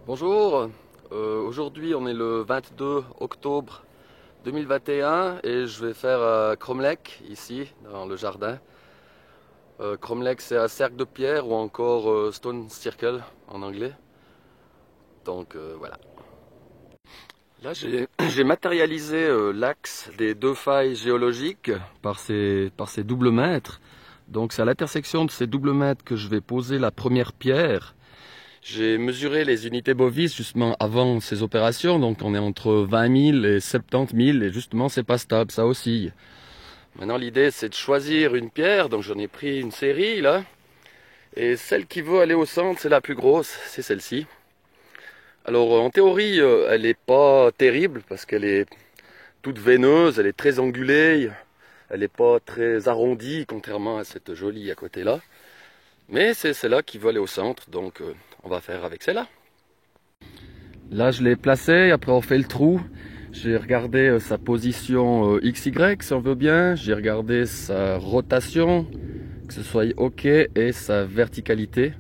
Bonjour, aujourd'hui on est le 22 octobre 2021 et je vais faire Cromlech ici dans le jardin. Cromlech c'est un cercle de pierre ou encore Stone Circle en anglais. Donc voilà. Là j'ai matérialisé l'axe des deux failles géologiques par ces doubles mètres. Donc c'est à l'intersection de ces doubles mètres que je vais poser la première pierre. J'ai mesuré les unités bovis justement avant ces opérations, donc on est entre 20 000 et 70 000 et justement c'est pas stable, ça oscille. Maintenant l'idée c'est de choisir une pierre, donc j'en ai pris une série là, et celle qui veut aller au centre c'est la plus grosse, c'est celle-ci. Alors en théorie elle n'est pas terrible parce qu'elle est toute veineuse, elle est très angulée, elle n'est pas très arrondie contrairement à cette jolie à côté là. Mais c'est celle-là qui veut aller au centre, donc on va faire avec celle-là. Là je l'ai placée, après on fait le trou. J'ai regardé sa position XY si on veut bien. J'ai regardé sa rotation, que ce soit OK, et sa verticalité.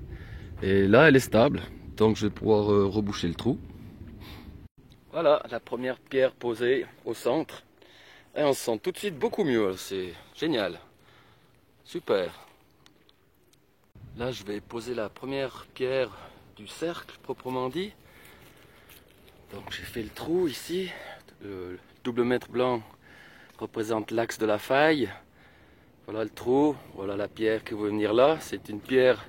Et là elle est stable, donc je vais pouvoir reboucher le trou. Voilà, la première pierre posée au centre. Et on se sent tout de suite beaucoup mieux, c'est génial. Super. Là, je vais poser la première pierre du cercle, proprement dit. Donc, j'ai fait le trou ici. Le double mètre blanc représente l'axe de la faille. Voilà le trou. Voilà la pierre qui va venir là. C'est une pierre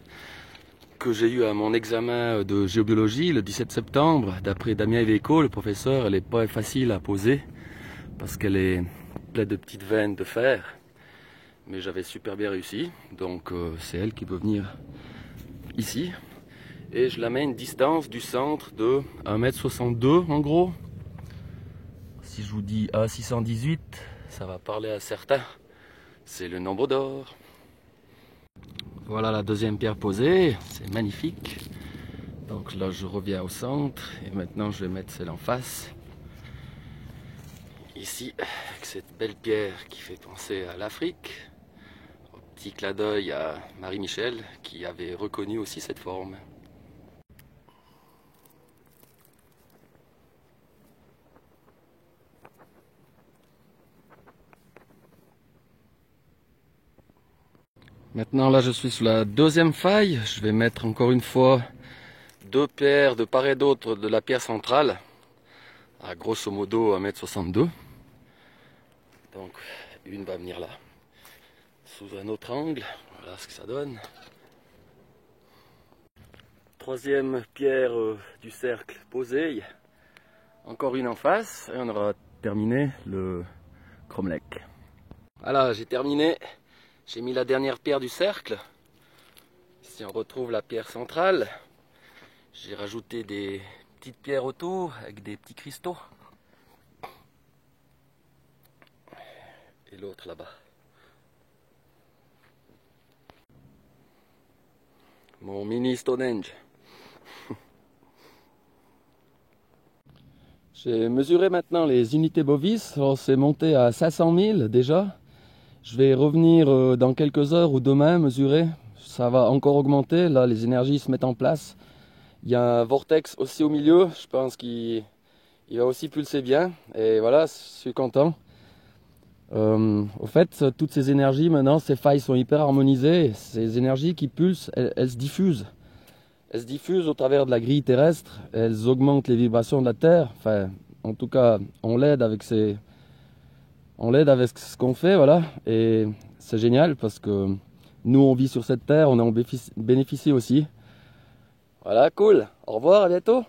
que j'ai eue à mon examen de géobiologie le 17 septembre. D'après Damien Iveco, le professeur, elle n'est pas facile à poser parce qu'elle est pleine de petites veines de fer. Mais j'avais super bien réussi, donc c'est elle qui peut venir ici. Et je la mets à une distance du centre de 1,62 m en gros. Si je vous dis A618, ça va parler à certains. C'est le nombre d'or. Voilà la deuxième pierre posée, c'est magnifique. Donc là je reviens au centre et maintenant je vais mettre celle en face. Ici, avec cette belle pierre qui fait penser à l'Afrique. Petit clin d'œil à Marie-Michel qui avait reconnu aussi cette forme. Maintenant là je suis sur la deuxième faille. Je vais mettre encore une fois deux pierres de part et d'autre de la pierre centrale à grosso modo 1,62 m. Donc une va venir là sous un autre angle. Voilà ce que ça donne. Troisième pierre du cercle posée. Encore une en face et on aura terminé le Cromlech. Voilà, j'ai terminé. J'ai mis la dernière pierre du cercle. Ici on retrouve la pierre centrale. J'ai rajouté des petites pierres autour avec des petits cristaux. Et l'autre là-bas. Mon mini Stonehenge. J'ai mesuré maintenant les unités bovis. C'est monté à 500 000 déjà. Je vais revenir dans quelques heures ou demain mesurer. Ça va encore augmenter. Là, les énergies se mettent en place. Il y a un vortex aussi au milieu. Je pense qu'il va aussi pulser bien. Et voilà, je suis content. Au fait, toutes ces énergies maintenant, ces failles sont hyper harmonisées. Ces énergies qui pulsent, elles se diffusent. Elles se diffusent au travers de la grille terrestre. Elles augmentent les vibrations de la Terre. Enfin, en tout cas, on l'aide avec ce qu'on fait, voilà. Et c'est génial parce que nous, on vit sur cette Terre, on en bénéficie aussi. Voilà, cool. Au revoir, à bientôt.